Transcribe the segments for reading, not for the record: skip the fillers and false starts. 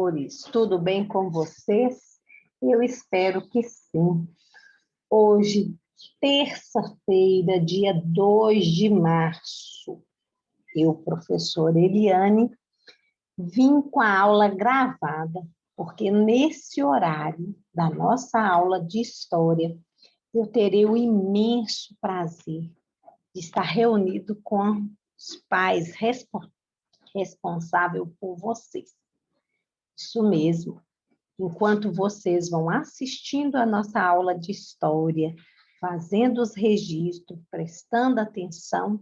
professores, tudo bem com vocês? Eu espero que sim. Hoje, terça-feira, dia 2 de março, eu, professora Eliane, vim com a aula gravada, porque nesse horário da nossa aula de história, eu terei o imenso prazer de estar reunido com os pais responsáveis por vocês. Isso mesmo. Enquanto vocês vão assistindo a nossa aula de história, fazendo os registros, prestando atenção,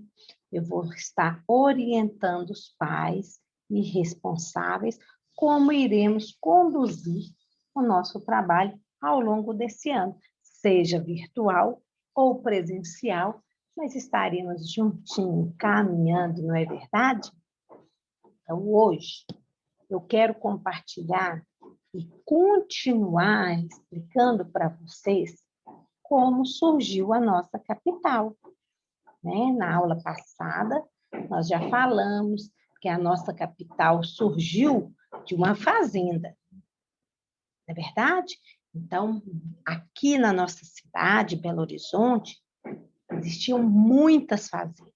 eu vou estar orientando os pais e responsáveis como iremos conduzir o nosso trabalho ao longo desse ano, seja virtual ou presencial, mas estaremos juntinho, caminhando, não é verdade? Então, hoje, eu quero compartilhar e continuar explicando para vocês como surgiu a nossa capital. Né? Na aula passada, nós já falamos que a nossa capital surgiu de uma fazenda, não é verdade? Então, aqui na nossa cidade, Belo Horizonte, existiam muitas fazendas.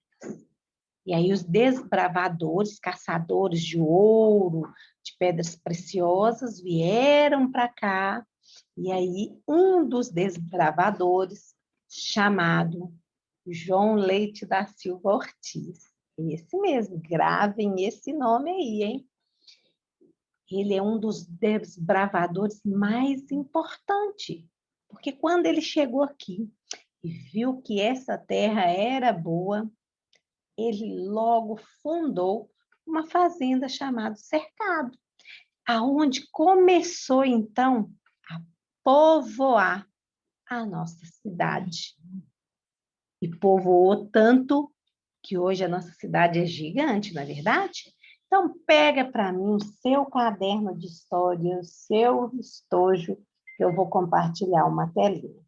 E aí os desbravadores, caçadores de ouro, de pedras preciosas, vieram para cá. E aí um dos desbravadores, chamado João Leite da Silva Ortiz, esse mesmo, gravem esse nome aí, hein? Ele é um dos desbravadores mais importantes, porque quando ele chegou aqui e viu que essa terra era boa, ele logo fundou uma fazenda chamada Cercado, aonde começou, então, a povoar a nossa cidade. E povoou tanto que hoje a nossa cidade é gigante, não é verdade? Então, pega para mim o seu caderno de história, o seu estojo, que eu vou compartilhar uma telinha.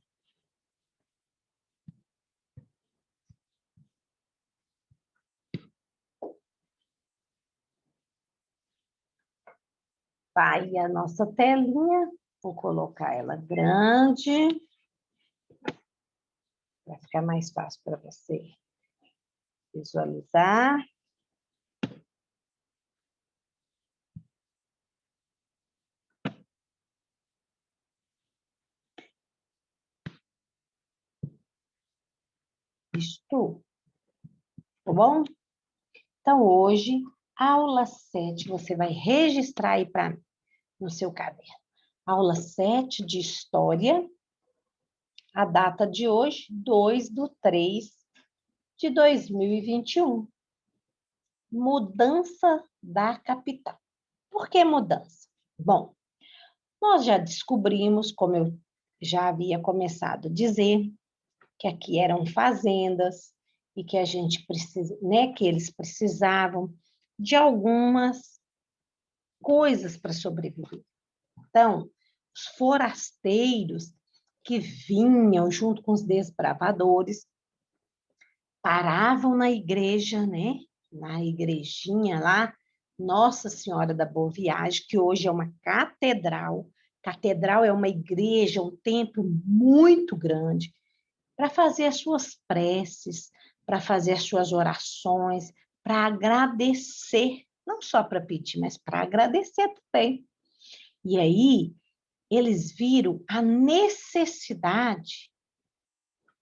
Vai a nossa telinha, vou colocar ela grande, para ficar mais fácil para você visualizar. Isto, tá bom? Então, hoje, aula 7, você vai registrar aí para mim, no seu caderno. Aula 7 de História, a data de hoje, 2/3/2021. Mudança da capital. Por que mudança? Bom, nós já descobrimos, como eu já havia começado a dizer, que aqui eram fazendas e que a gente precisa, né, que eles precisavam de algumas coisas para sobreviver. Então, os forasteiros que vinham junto com os desbravadores paravam na igreja, né? Na igrejinha lá, Nossa Senhora da Boa Viagem, que hoje é uma catedral. Catedral é uma igreja, um templo muito grande, para fazer as suas preces, para fazer as suas orações, para agradecer, não só para pedir, mas para agradecer também. E aí, eles viram a necessidade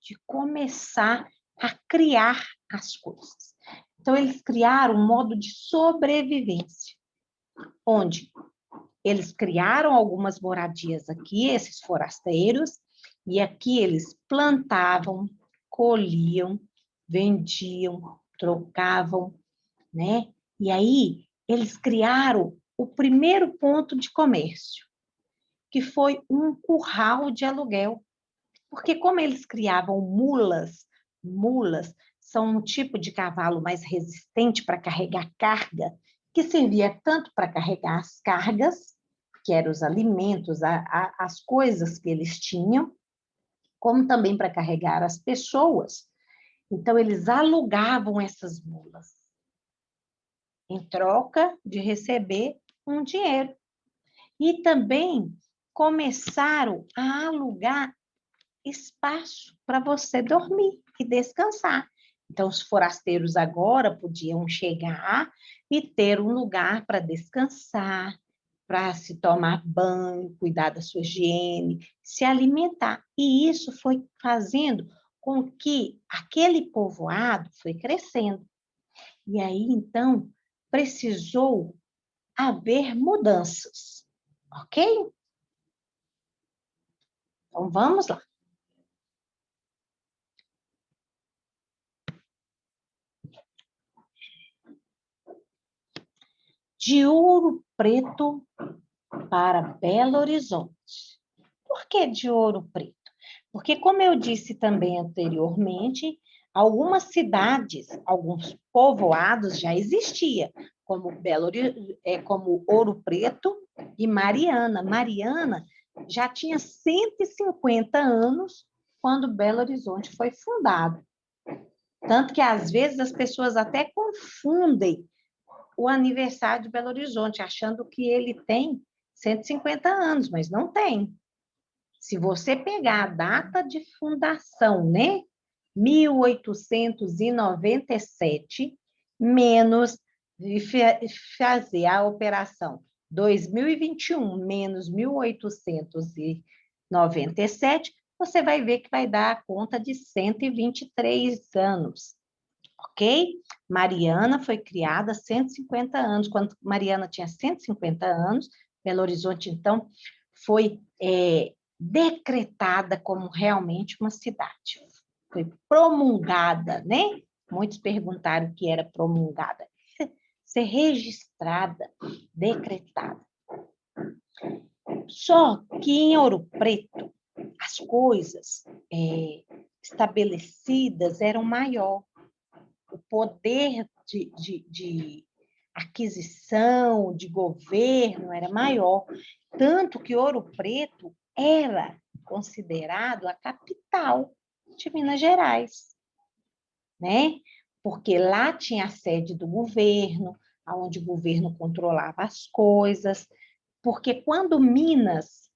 de começar a criar as coisas. Então, eles criaram um modo de sobrevivência, onde eles criaram algumas moradias aqui, esses forasteiros, e aqui eles plantavam, colhiam, vendiam, trocavam, né? E aí eles criaram o primeiro ponto de comércio, que foi um curral de aluguel. Porque como eles criavam mulas são um tipo de cavalo mais resistente para carregar carga, que servia tanto para carregar as cargas, que eram os alimentos, as coisas que eles tinham, como também para carregar as pessoas. Então, eles alugavam essas mulas, em troca de receber um dinheiro. E também começaram a alugar espaço para você dormir e descansar. Então, os forasteiros agora podiam chegar e ter um lugar para descansar, para se tomar banho, cuidar da sua higiene, se alimentar. E isso foi fazendo com que aquele povoado foi crescendo. E aí, então, precisou haver mudanças, ok? Então, vamos lá. De Ouro Preto para Belo Horizonte. Por que de Ouro Preto? Porque, como eu disse também anteriormente, algumas cidades, alguns povoados já existiam, como Ouro Preto e Mariana. Mariana já tinha 150 anos quando Belo Horizonte foi fundado. Tanto que, às vezes, as pessoas até confundem o aniversário de Belo Horizonte, achando que ele tem 150 anos, mas não tem. Se você pegar a data de fundação, né? 1897, menos fazer a operação 2021 menos 1897, você vai ver que vai dar a conta de 123 anos, ok? Mariana foi criada há 150 anos. Quando Mariana tinha 150 anos, Belo Horizonte, então, foi decretada como realmente uma cidade. Foi promulgada, né? Muitos perguntaram o que era promulgada. Ser registrada, decretada. Só que em Ouro Preto, as coisas estabelecidas eram maior. O poder de aquisição, de governo era maior. Tanto que Ouro Preto era considerado a capital de Minas Gerais, né? Porque lá tinha a sede do governo, onde o governo controlava as coisas. Porque quando Minas,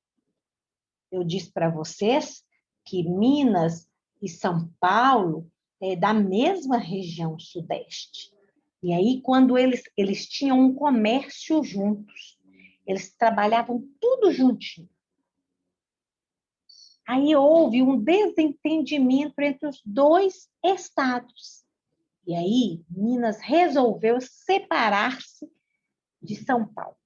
eu disse para vocês que Minas e São Paulo é da mesma região sudeste. E aí, quando eles tinham um comércio juntos, eles trabalhavam tudo juntinho. Aí houve um desentendimento entre os dois estados. E aí, Minas resolveu separar-se de São Paulo.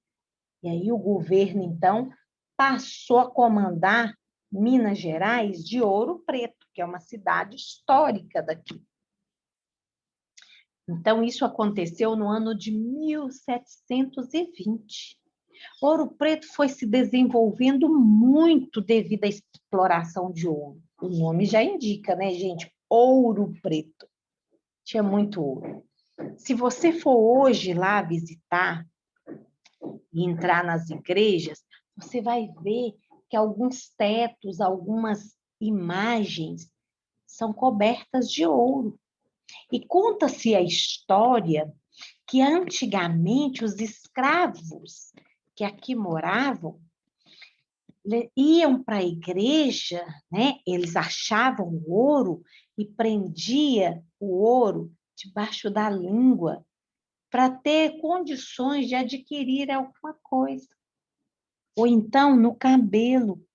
E aí, o governo, então, passou a comandar Minas Gerais de Ouro Preto, que é uma cidade histórica daqui. Então, isso aconteceu no ano de 1720. Ouro Preto foi se desenvolvendo muito devido à exploração de ouro. O nome já indica, né, gente? Ouro Preto. Tinha muito ouro. Se você for hoje lá visitar e entrar nas igrejas, você vai ver que alguns tetos, algumas imagens são cobertas de ouro. E conta-se a história que antigamente os escravos que aqui moravam iam para a igreja, né? Eles achavam o ouro e prendia o ouro debaixo da língua para ter condições de adquirir alguma coisa. Ou então no cabelo.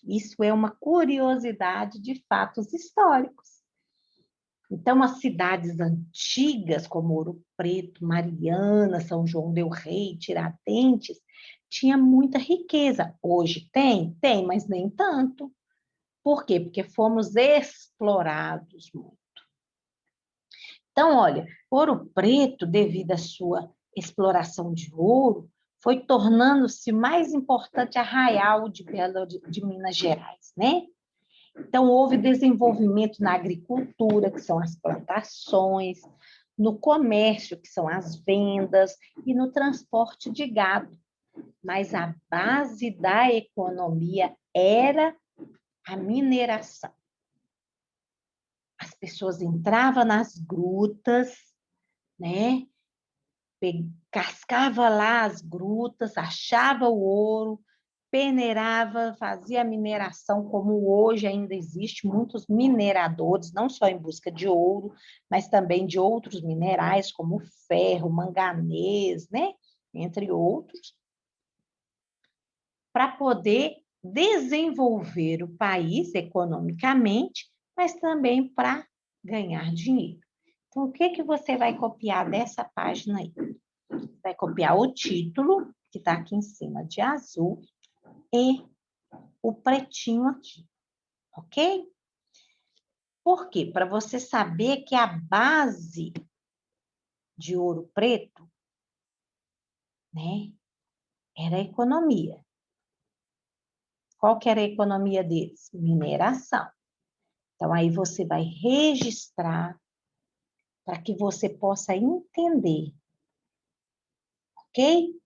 Isso é uma curiosidade de fatos históricos. Então, as cidades antigas, como Ouro Preto, Mariana, São João del Rei, Tiradentes, tinha muita riqueza. Hoje tem? Tem, mas nem tanto. Por quê? Porque fomos explorados muito. Então, olha, Ouro Preto, devido à sua exploração de ouro, foi tornando-se mais importante arraial de Minas Gerais, né? Então, houve desenvolvimento na agricultura, que são as plantações, no comércio, que são as vendas, e no transporte de gado. Mas a base da economia era a mineração. As pessoas entravam nas grutas, né? Cascava lá as grutas, achava o ouro, peneirava, fazia mineração, como hoje ainda existe, muitos mineradores, não só em busca de ouro, mas também de outros minerais, como ferro, manganês, né? Entre outros, para poder desenvolver o país economicamente, mas também para ganhar dinheiro. Então, o que você vai copiar dessa página aí? Vai copiar o título, que está aqui em cima de azul, e o pretinho aqui, ok? Por quê? Para você saber que a base de Ouro Preto, né, era a economia. Qual que era a economia deles? Mineração. Então, aí você vai registrar para que você possa entender, ok?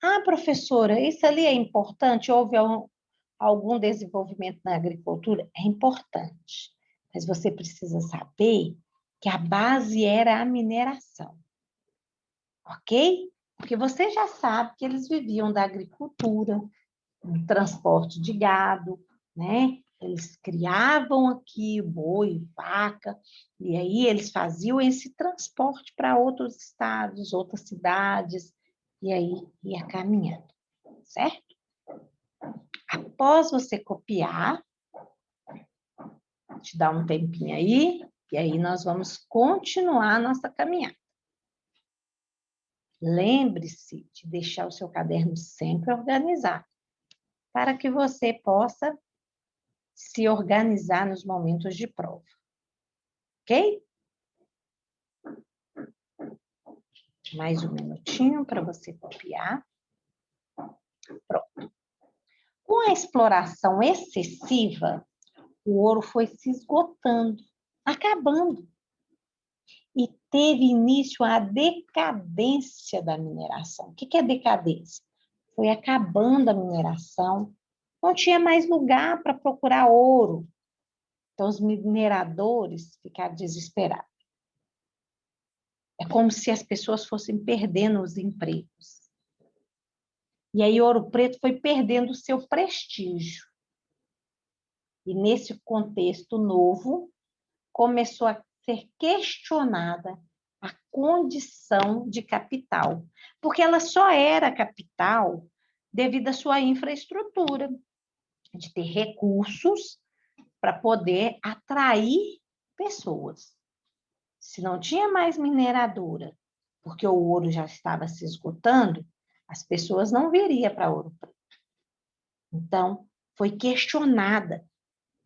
Ah, professora, isso ali é importante? Houve algum desenvolvimento na agricultura? É importante, mas você precisa saber que a base era a mineração, ok? Porque você já sabe que eles viviam da agricultura, do transporte de gado, né? Eles criavam aqui boi, vaca, e aí eles faziam esse transporte para outros estados, outras cidades, e aí ia caminhando, certo? Após você copiar, te dá um tempinho aí, e aí nós vamos continuar a nossa caminhada. Lembre-se de deixar o seu caderno sempre organizado, para que você possa se organizar nos momentos de prova. Ok? Mais um minutinho para você copiar. Pronto. Com a exploração excessiva, o ouro foi se esgotando, acabando. E teve início a decadência da mineração. O que é decadência? Foi acabando a mineração, não tinha mais lugar para procurar ouro. Então, os mineradores ficaram desesperados. É como se as pessoas fossem perdendo os empregos. E aí, Ouro Preto foi perdendo o seu prestígio. E nesse contexto novo, começou a ser questionada a condição de capital, porque ela só era capital devido à sua infraestrutura, de ter recursos para poder atrair pessoas. Se não tinha mais mineradora, porque o ouro já estava se esgotando, as pessoas não viriam para Ouro Preto. Então, foi questionada.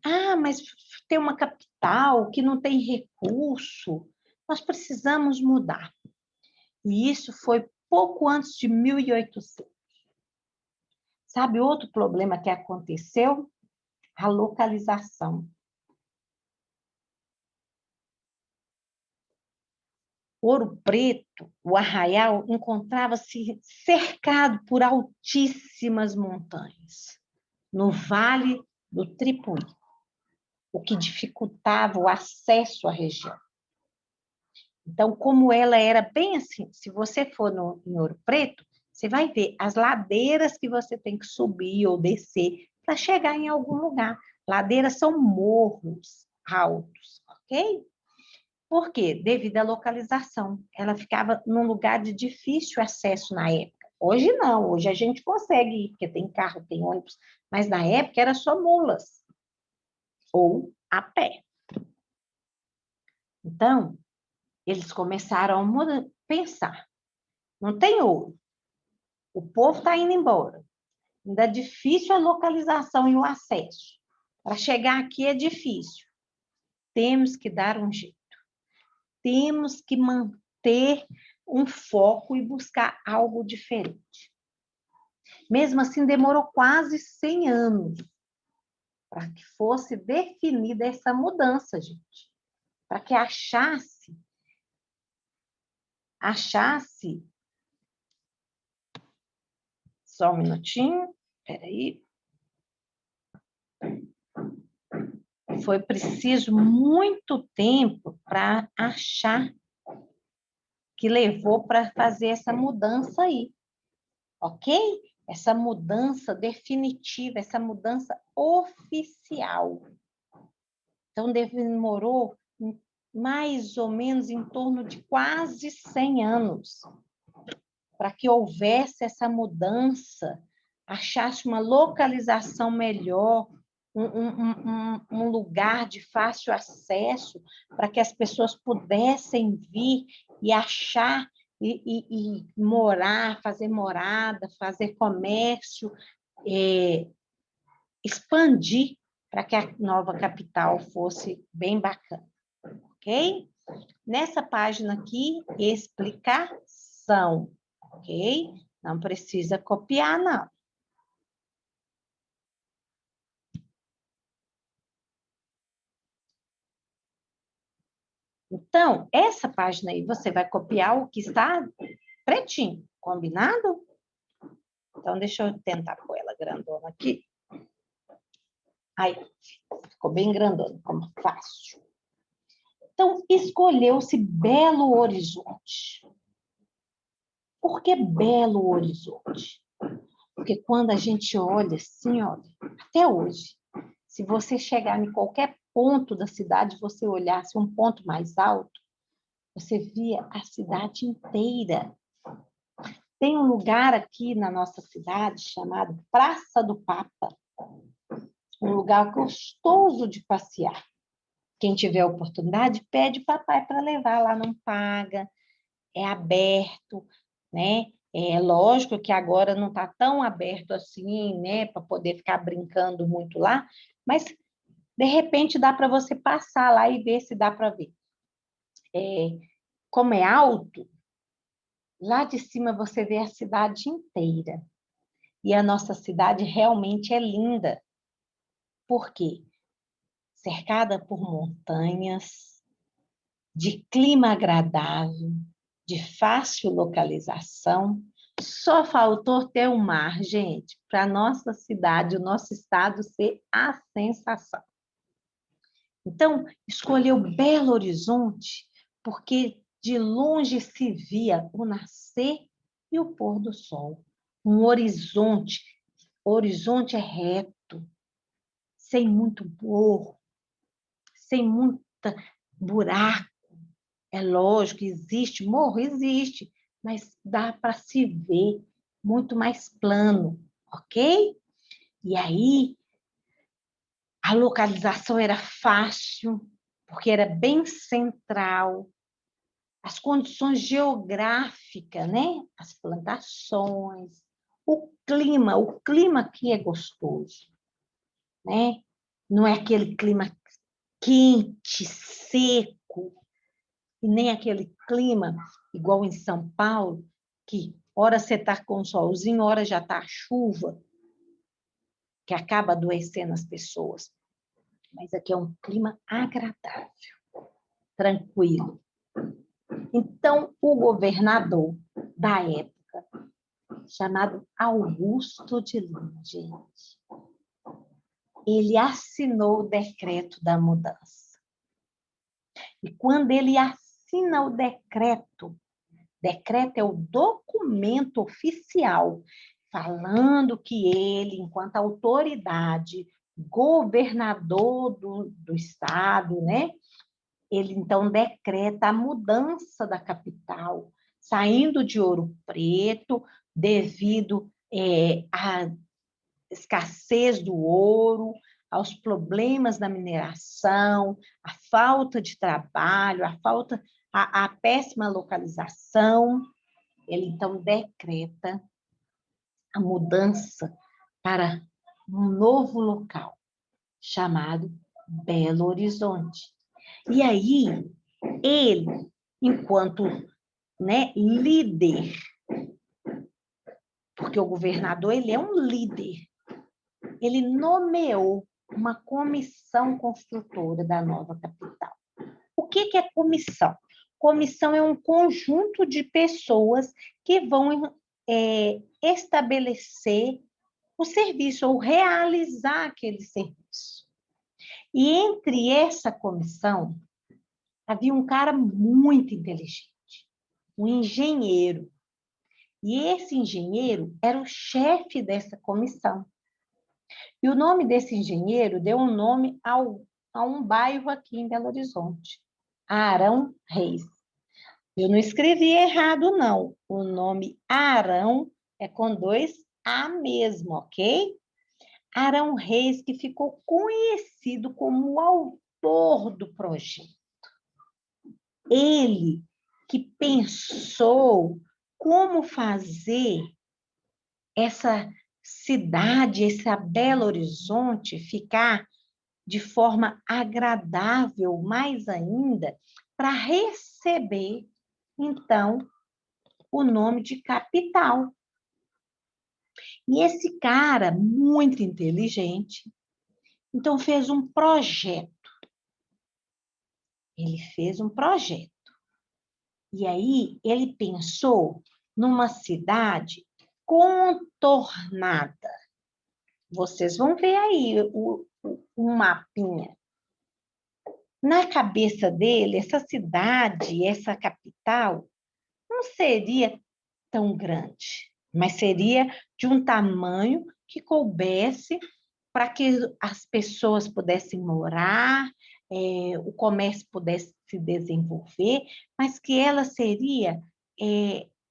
Ah, mas tem uma capital que não tem recurso, nós precisamos mudar. E isso foi pouco antes de 1800. Sabe outro problema que aconteceu? A localização. Ouro Preto, o arraial, encontrava-se cercado por altíssimas montanhas, no Vale do Tripuí, o que dificultava o acesso à região. Então, como ela era bem assim, se você for em Ouro Preto, você vai ver as ladeiras que você tem que subir ou descer para chegar em algum lugar. Ladeiras são morros altos, ok? Por quê? Devido à localização. Ela ficava num lugar de difícil acesso na época. Hoje não, hoje a gente consegue ir, porque tem carro, tem ônibus, mas na época era só mulas ou a pé. Então, eles começaram a pensar, não tem ouro, o povo está indo embora, ainda é difícil a localização e o acesso. Para chegar aqui é difícil. Temos que dar um jeito. Temos que manter um foco e buscar algo diferente. Mesmo assim, demorou quase 100 anos para que fosse definida essa mudança, gente. Para que achasse, só um minutinho, peraí. Foi preciso muito tempo para achar que levou para fazer essa mudança aí, ok? essa mudança definitiva, essa mudança oficial. Então, demorou mais ou menos em torno de quase 100 anos para que houvesse essa mudança, achasse uma localização melhor, um lugar de fácil acesso para que as pessoas pudessem vir e achar e morar, fazer morada, fazer comércio, expandir para que a nova capital fosse bem bacana, ok? Nessa página aqui, explicação, ok? Não precisa copiar, não. Então, essa página aí, você vai copiar o que está pretinho, combinado? Então, deixa eu tentar pôr ela grandona aqui. Aí, ficou bem grandona, como fácil. Então, escolheu-se Belo Horizonte. Por que Belo Horizonte? Porque quando a gente olha assim, olha, até hoje, se você chegar em qualquer ponto da cidade, você olhasse um ponto mais alto, você via a cidade inteira. Tem um lugar aqui na nossa cidade chamado Praça do Papa, um lugar gostoso de passear. Quem tiver oportunidade, pede papai para levar lá, não paga, é aberto, né? É lógico que agora não está tão aberto assim, né, para poder ficar brincando muito lá, mas de repente dá para você passar lá e ver se dá para ver. Como é alto, lá de cima você vê a cidade inteira. E a nossa cidade realmente é linda. Por quê? Cercada por montanhas, de clima agradável, de fácil localização. Só faltou ter um mar, gente, para a nossa cidade, o nosso estado ser a sensação. Então, escolheu Belo Horizonte porque de longe se via o nascer e o pôr do sol. Um horizonte. O horizonte é reto, sem muito morro, sem muita buraco. É lógico, existe morro, existe, mas dá para se ver muito mais plano, ok? E aí, a localização era fácil, porque era bem central. As condições geográficas, né? As plantações, o clima aqui é gostoso, né? Não é aquele clima quente, seco, e nem aquele clima igual em São Paulo, que hora você está com o solzinho, hora já está a chuva, que acaba adoecendo as pessoas. Mas aqui é um clima agradável, tranquilo. Então, o governador da época, chamado Augusto de Lima, gente, ele assinou o decreto da mudança. E quando ele assina o decreto é o documento oficial falando que ele, enquanto autoridade, governador do estado, né? Ele, então, decreta a mudança da capital, saindo de Ouro Preto, devido à escassez do ouro, aos problemas da mineração, à falta de trabalho, à péssima localização. Ele, então, decreta a mudança para um novo local, chamado Belo Horizonte. E aí, ele, enquanto, né, líder, porque o governador ele é um líder, ele nomeou uma comissão construtora da nova capital. O que é comissão? Comissão é um conjunto de pessoas que vão estabelecer o serviço ou realizar aquele serviço. E entre essa comissão, havia um cara muito inteligente, um engenheiro, E esse engenheiro era o chefe dessa comissão. E o nome desse engenheiro deu um nome a um bairro aqui em Belo Horizonte, Arão Reis. Eu não escrevi errado, não. O nome Arão é com 2 A mesmo, ok? Arão Reis, que ficou conhecido como o autor do projeto. Ele que pensou como fazer essa cidade, essa Belo Horizonte ficar de forma agradável, mais ainda, para receber, então, o nome de capital. E esse cara, muito inteligente, então fez um projeto. Ele fez um projeto. E aí ele pensou numa cidade contornada. Vocês vão ver aí o mapinha. Na cabeça dele, essa cidade, essa capital, não seria tão grande, mas seria de um tamanho que coubesse para que as pessoas pudessem morar, o comércio pudesse se desenvolver, mas que ela seria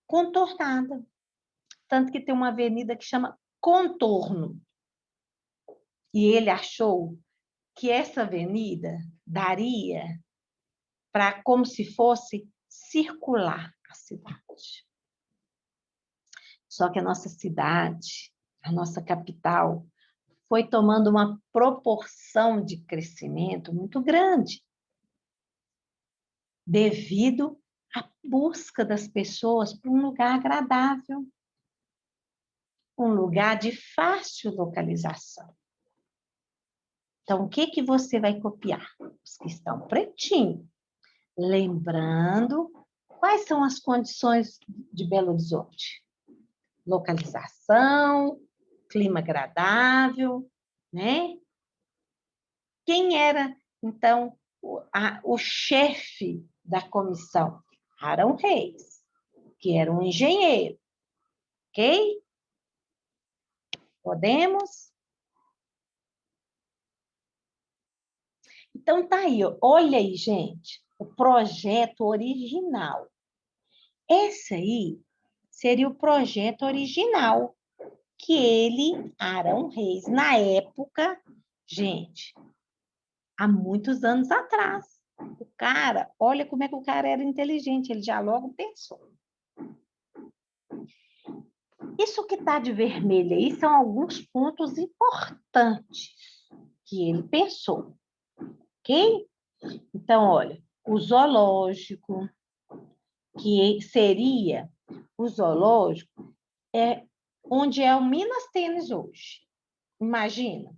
contornada. Tanto que tem uma avenida que chama Contorno. E ele achou que essa avenida daria para como se fosse circular a cidade. Só que a nossa cidade, a nossa capital, foi tomando uma proporção de crescimento muito grande, devido à busca das pessoas por um lugar agradável, um lugar de fácil localização. Então, o que você vai copiar? Os que estão pretinho. Lembrando, quais são as condições de Belo Horizonte? Localização, clima agradável, né? Quem era, então, o chefe da comissão? Arão Reis, que era um engenheiro, ok? Podemos? Então, tá aí, ó. Olha aí, gente, o projeto original. Esse aí seria o projeto original que ele, Arão Reis, na época, gente, há muitos anos atrás. O cara, olha como é que o cara era inteligente, ele já logo pensou. Isso que está de vermelho aí são alguns pontos importantes que ele pensou, ok? Então, olha, o zoológico, que seria o zoológico, é onde é o Minas Tênis hoje. Imagina.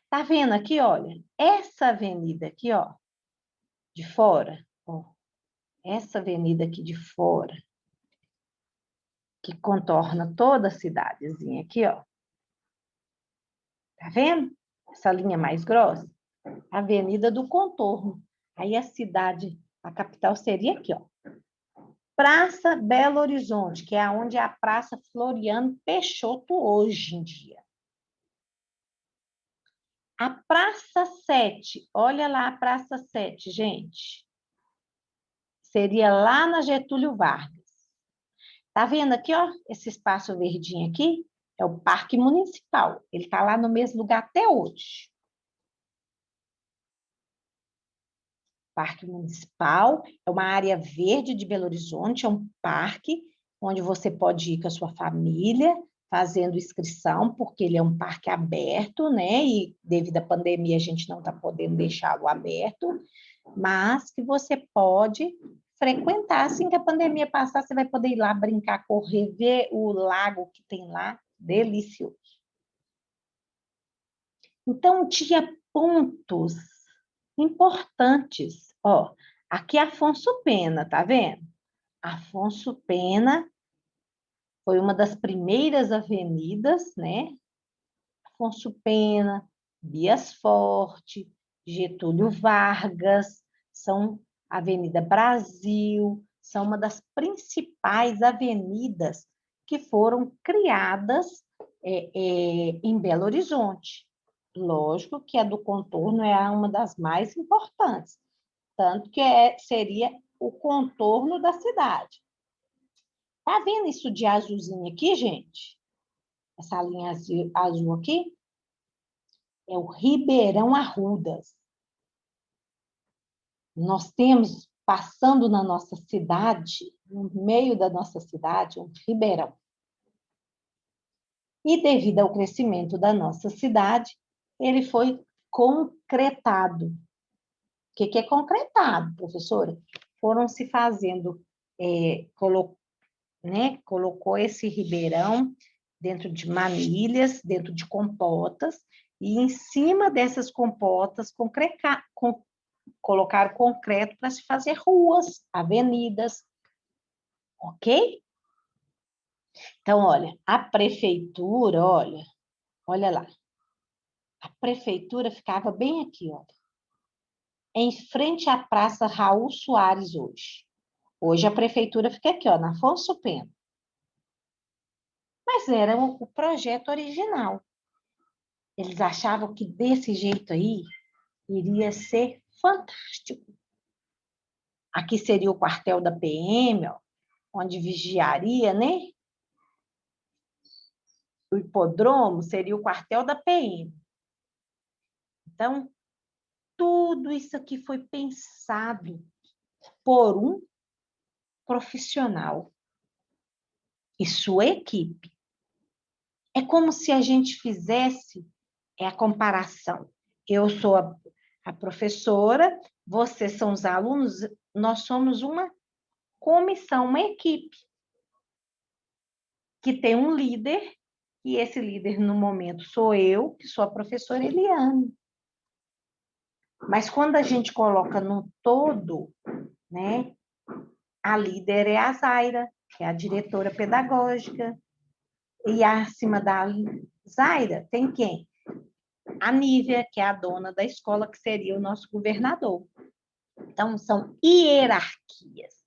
Tá vendo aqui, olha, essa avenida aqui, ó, de fora, ó, essa avenida aqui de fora, que contorna toda a cidadezinha aqui, ó. Tá vendo? Essa linha mais grossa, Avenida do Contorno. Aí a cidade, a capital seria aqui, ó. Praça Belo Horizonte, que é onde é a Praça Floriano Peixoto hoje em dia. A Praça 7, olha lá a Praça 7, gente. Seria lá na Getúlio Vargas. Tá vendo aqui, ó, esse espaço verdinho aqui? É o Parque Municipal. Ele está lá no mesmo lugar até hoje. Parque Municipal é uma área verde de Belo Horizonte, é um parque onde você pode ir com a sua família, fazendo inscrição, porque ele é um parque aberto, né? E devido à pandemia a gente não está podendo deixá-lo aberto, mas que você pode frequentar. Assim que a pandemia passar, você vai poder ir lá brincar, correr, ver o lago que tem lá, delicioso. Então, tinha pontos importantes. Ó, aqui é Afonso Pena, tá vendo? Afonso Pena foi uma das primeiras avenidas, né? Afonso Pena, Bias Forte, Getúlio Vargas, são Avenida Brasil, são uma das principais avenidas que foram criadas em Belo Horizonte. Lógico que a do contorno é uma das mais importantes, tanto que seria o contorno da cidade. Tá vendo isso de azulzinho aqui, gente? Essa linha azul aqui é o Ribeirão Arrudas. Nós temos, passando na nossa cidade, no meio da nossa cidade, um ribeirão. E devido ao crescimento da nossa cidade, ele foi concretado. O que é concretado, professora? Foram se fazendo, colocou esse ribeirão dentro de manilhas, dentro de compotas, e em cima dessas compotas colocaram concreto para se fazer ruas, avenidas, ok? Então, olha, a prefeitura, olha lá, a prefeitura ficava bem aqui, olha, em frente à Praça Raul Soares hoje. Hoje a prefeitura fica aqui, ó, na Afonso Pena. Mas era o projeto original. Eles achavam que desse jeito aí iria ser fantástico. Aqui seria o quartel da PM, ó, onde vigiaria, né? O hipódromo seria o quartel da PM. Então, tudo isso aqui foi pensado por um profissional e sua equipe. É como se a gente fizesse a comparação. Eu sou a professora, vocês são os alunos, nós somos uma comissão, uma equipe, que tem um líder, e esse líder, no momento, sou eu, que sou a professora Eliane. Mas quando a gente coloca no todo, né, a líder é a Zaira, que é a diretora pedagógica, e acima da Zaira tem quem? A Nívia, que é a dona da escola, que seria o nosso governador. Então, são hierarquias.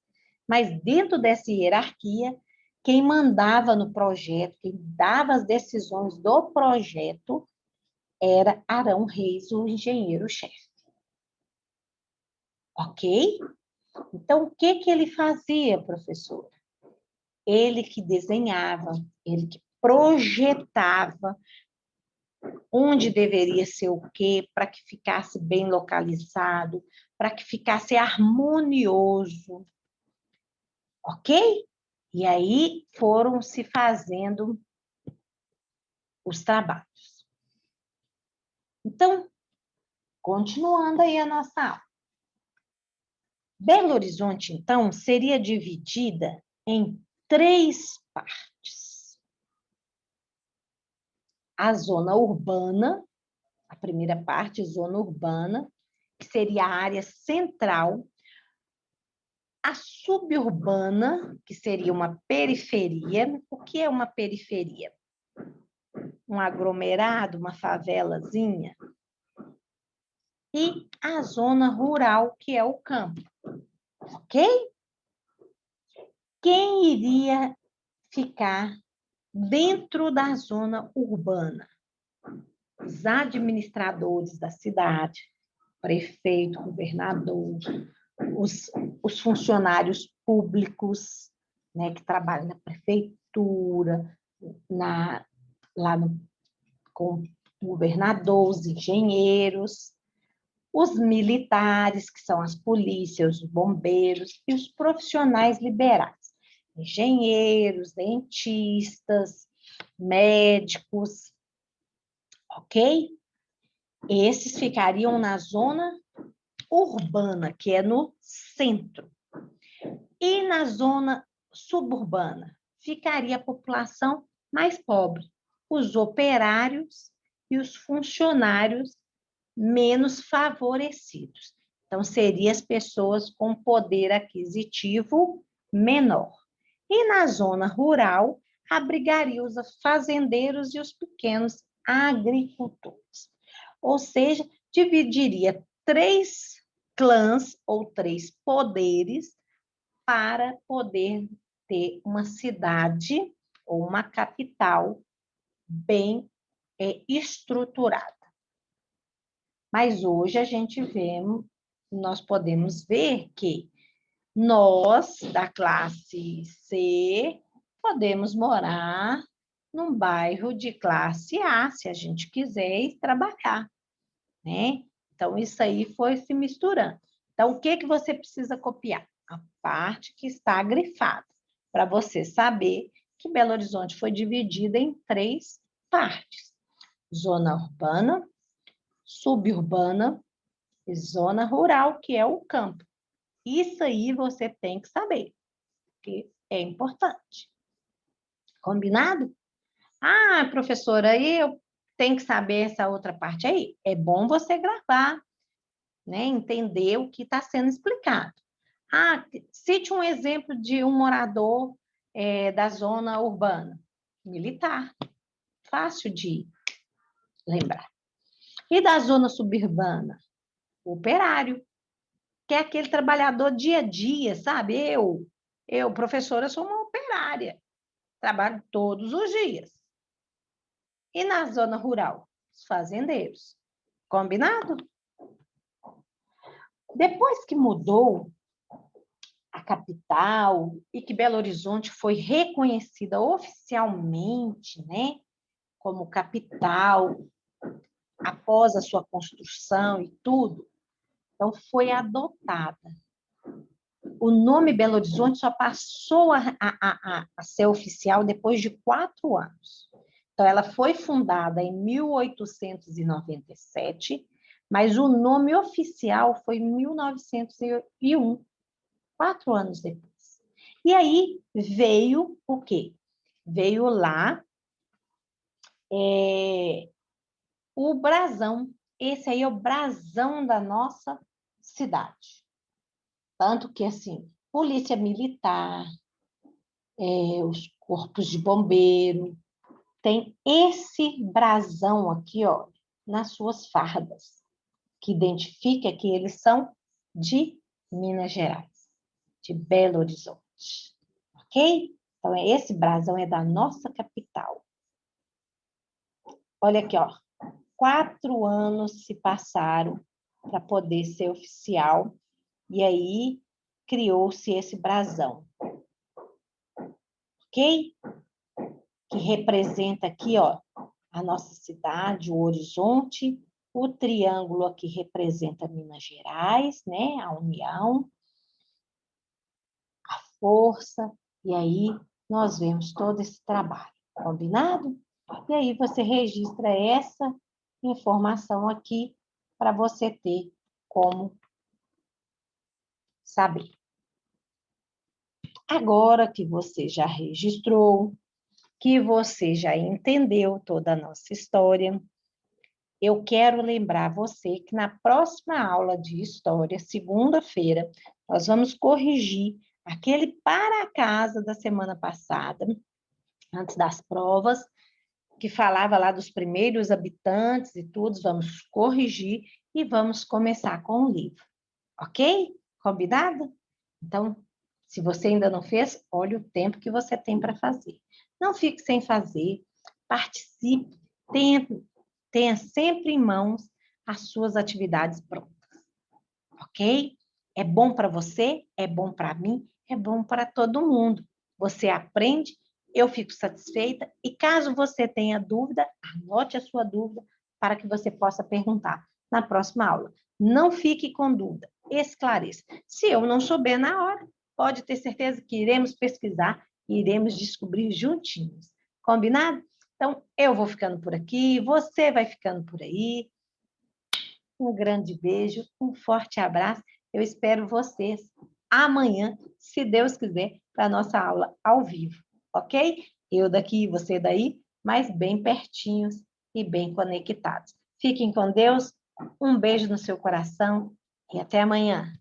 Mas dentro dessa hierarquia, quem mandava no projeto, quem dava as decisões do projeto, era Arão Reis, o engenheiro-chefe. Ok? Então, o que ele fazia, professora? Ele que desenhava, ele que projetava onde deveria ser o quê, para que ficasse bem localizado, para que ficasse harmonioso. Ok? E aí foram se fazendo os trabalhos. Então, continuando aí a nossa aula. Belo Horizonte, então, seria dividida em 3 partes. A zona urbana, a primeira parte, zona urbana, que seria a área central. A suburbana, que seria uma periferia. O que é uma periferia? Um aglomerado, uma favelazinha. E a zona rural, que é o campo. Ok? Quem iria ficar dentro da zona urbana? Os administradores da cidade, prefeito, governador, os funcionários públicos, né, que trabalham na prefeitura, com o governador, os engenheiros, os militares, que são as polícias, os bombeiros, e os profissionais liberais, engenheiros, dentistas, médicos, ok? Esses ficariam na zona urbana, que é no centro. E na zona suburbana, ficaria a população mais pobre, os operários e os funcionários menos favorecidos. Então, seriam as pessoas com poder aquisitivo menor. E na zona rural, abrigaria os fazendeiros e os pequenos agricultores. Ou seja, dividiria 3 clãs ou 3 poderes para poder ter uma cidade ou uma capital bem estruturada. Mas hoje nós podemos ver que nós, da classe C, podemos morar num bairro de classe A, se a gente quiser ir trabalhar, né? Então, isso aí foi se misturando. Então, o que você precisa copiar? A parte que está grifada, para você saber que Belo Horizonte foi dividida em 3 partes: zona urbana, suburbana e zona rural, que é o campo. Isso aí você tem que saber, porque é importante. Combinado? Ah, professora, aí eu tenho que saber essa outra parte aí. É bom você gravar, né? Entender o que está sendo explicado. Ah, cite um exemplo de um morador da zona urbana. Militar. Fácil de lembrar. E da zona suburbana? Operário, que é aquele trabalhador dia a dia, sabe? Professora, sou uma operária. Trabalho todos os dias. E na zona rural? Os fazendeiros. Combinado? Depois que mudou a capital e que Belo Horizonte foi reconhecida oficialmente, né, como capital, após a sua construção e tudo, então foi adotada. O nome Belo Horizonte só passou a ser oficial depois de 4 anos. Então, ela foi fundada em 1897, mas o nome oficial foi em 1901, 4 anos depois. E aí veio o quê? Veio lá o brasão. Esse aí é o brasão da nossa cidade. Tanto que, assim, polícia militar, os corpos de bombeiro, tem esse brasão aqui, ó, nas suas fardas, que identifica que eles são de Minas Gerais, de Belo Horizonte, ok? Então, esse brasão é da nossa capital. Olha aqui, ó, 4 anos se passaram para poder ser oficial, e aí criou-se esse brasão, ok? Que representa aqui, ó, a nossa cidade, o horizonte, o triângulo aqui representa Minas Gerais, né? A união, a força, e aí nós vemos todo esse trabalho, combinado? E aí você registra essa informação aqui para você ter como saber. Agora que você já registrou, que você já entendeu toda a nossa história, eu quero lembrar você que na próxima aula de história, segunda-feira, nós vamos corrigir aquele para casa da semana passada, antes das provas, que falava lá dos primeiros habitantes e tudo, vamos corrigir e vamos começar com o livro, ok? Combinado? Então, se você ainda não fez, olha o tempo que você tem para fazer. Não fique sem fazer, participe, tenha sempre em mãos as suas atividades prontas, ok? É bom para você, é bom para mim, é bom para todo mundo. Você aprende, eu fico satisfeita, e caso você tenha dúvida, anote a sua dúvida para que você possa perguntar na próxima aula. Não fique com dúvida, esclareça. Se eu não souber na hora, pode ter certeza que iremos pesquisar e iremos descobrir juntinhos. Combinado? Então, eu vou ficando por aqui, você vai ficando por aí. Um grande beijo, um forte abraço. Eu espero vocês amanhã, se Deus quiser, para a nossa aula ao vivo, ok? Eu daqui, você daí, mas bem pertinhos e bem conectados. Fiquem com Deus, um beijo no seu coração e até amanhã.